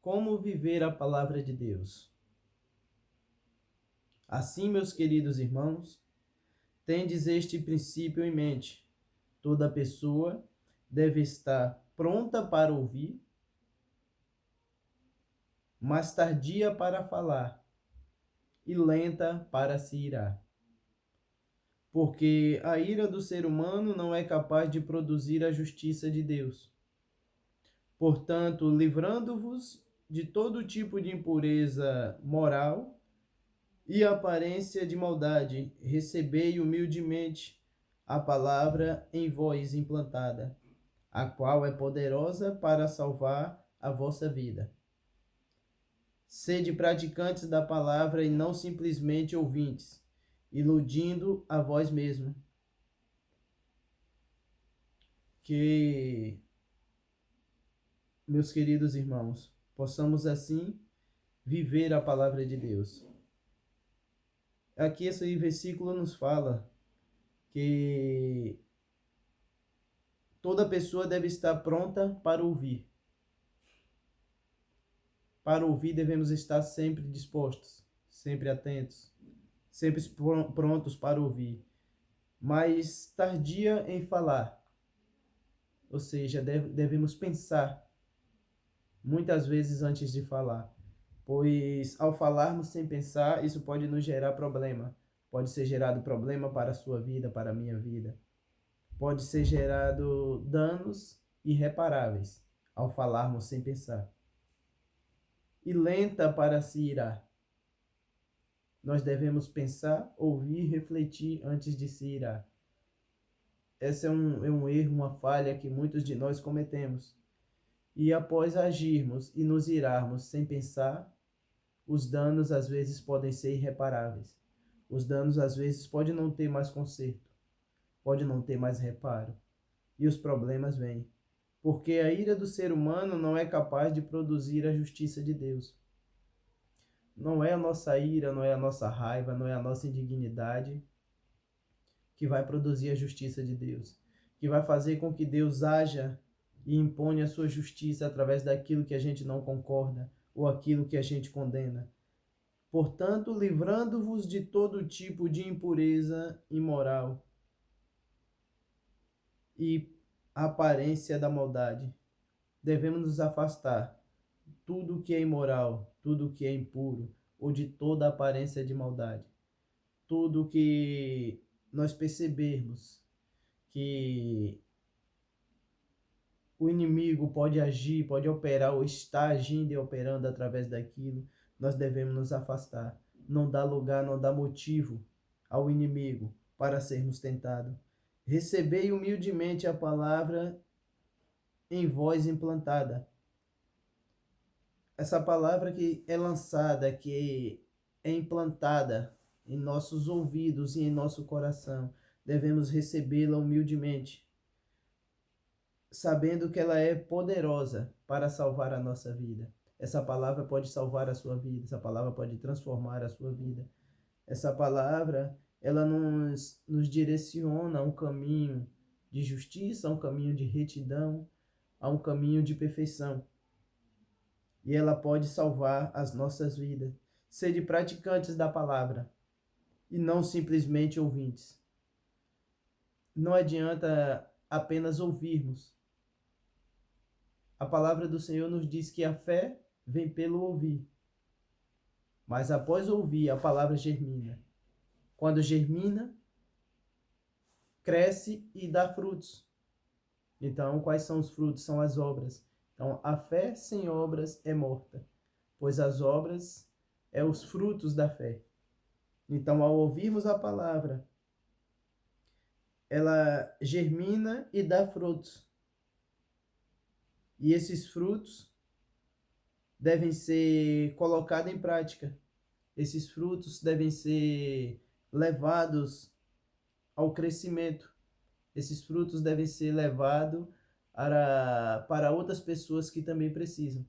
Como viver a palavra de Deus? Assim, meus queridos irmãos, tendes este princípio em mente. Toda pessoa deve estar pronta para ouvir, mas tardia para falar e lenta para se irar. Porque a ira do ser humano não é capaz de produzir a justiça de Deus. Portanto, livrando-vos de todo tipo de impureza moral e aparência de maldade, recebei humildemente a palavra em vós implantada, a qual é poderosa para salvar a vossa vida. Sede praticantes da palavra e não simplesmente ouvintes, iludindo a vós mesmos. Que, meus queridos irmãos, possamos assim viver a palavra de Deus. Aqui esse versículo nos fala que toda pessoa deve estar pronta para ouvir. Para ouvir devemos estar sempre dispostos, sempre atentos, sempre prontos para ouvir, mas tardia em falar. Ou seja, devemos pensar muitas vezes antes de falar, pois ao falarmos sem pensar, isso pode nos gerar problema. Pode ser gerado problema para a sua vida, para a minha vida. Pode ser gerado danos irreparáveis ao falarmos sem pensar. E lenta para se irar. Nós devemos pensar, ouvir, refletir antes de se irar. Esse é um erro, uma falha que muitos de nós cometemos. E após agirmos e nos irarmos sem pensar, os danos às vezes podem ser irreparáveis. Os danos às vezes podem não ter mais conserto, pode não ter mais reparo. E os problemas vêm. Porque a ira do ser humano não é capaz de produzir a justiça de Deus. Não é a nossa ira, não é a nossa raiva, não é a nossa indignidade que vai produzir a justiça de Deus, que vai fazer com que Deus haja e imponha a sua justiça através daquilo que a gente não concorda ou aquilo que a gente condena. Portanto, livrando-vos de todo tipo de impureza imoral e aparência da maldade. Devemos nos afastar tudo que é imoral, tudo que é impuro, ou de toda aparência de maldade. Tudo que nós percebermos que o inimigo pode agir, pode operar ou está agindo e operando através daquilo, nós devemos nos afastar. Não dá lugar, não dá motivo ao inimigo para sermos tentados. Recebei humildemente a palavra em vós implantada. Essa palavra que é lançada, que é implantada em nossos ouvidos e em nosso coração, devemos recebê-la humildemente, sabendo que ela é poderosa para salvar a nossa vida. Essa palavra pode salvar a sua vida, essa palavra pode transformar a sua vida. Essa palavra, ela nos direciona a um caminho de justiça, a um caminho de retidão, a um caminho de perfeição. E ela pode salvar as nossas vidas. Sede praticantes da palavra e não simplesmente ouvintes. Não adianta apenas ouvirmos. A palavra do Senhor nos diz que a fé vem pelo ouvir. Mas após ouvir, a palavra germina. Quando germina, cresce e dá frutos. Então, quais são os frutos? São as obras. Então, a fé sem obras é morta, pois as obras é os frutos da fé. Então, ao ouvirmos a palavra, ela germina e dá frutos. E esses frutos devem ser colocados em prática. Esses frutos devem ser levados ao crescimento. Esses frutos devem ser levados para outras pessoas que também precisam.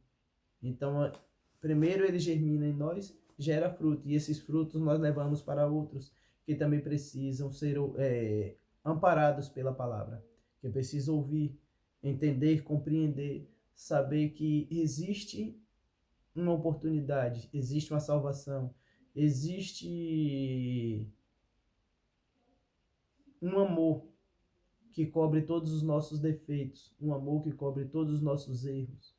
Então, primeiro ele germina em nós, gera fruto. E esses frutos nós levamos para outros que também precisam ser amparados pela palavra. Que precisam ouvir, entender, compreender, saber que existe uma oportunidade, existe uma salvação, existe um amor que cobre todos os nossos defeitos, um amor que cobre todos os nossos erros,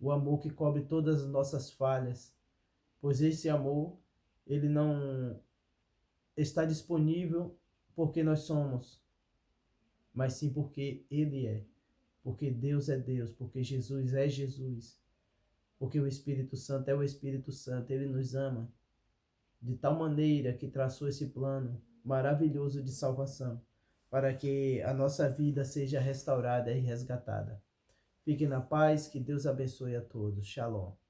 o amor que cobre todas as nossas falhas, pois esse amor, ele não está disponível porque nós somos, mas sim porque ele é, porque Deus é Deus, porque Jesus é Jesus, porque o Espírito Santo é o Espírito Santo, ele nos ama de tal maneira que traçou esse plano maravilhoso de salvação, para que a nossa vida seja restaurada e resgatada. Fique na paz, que Deus abençoe a todos. Shalom.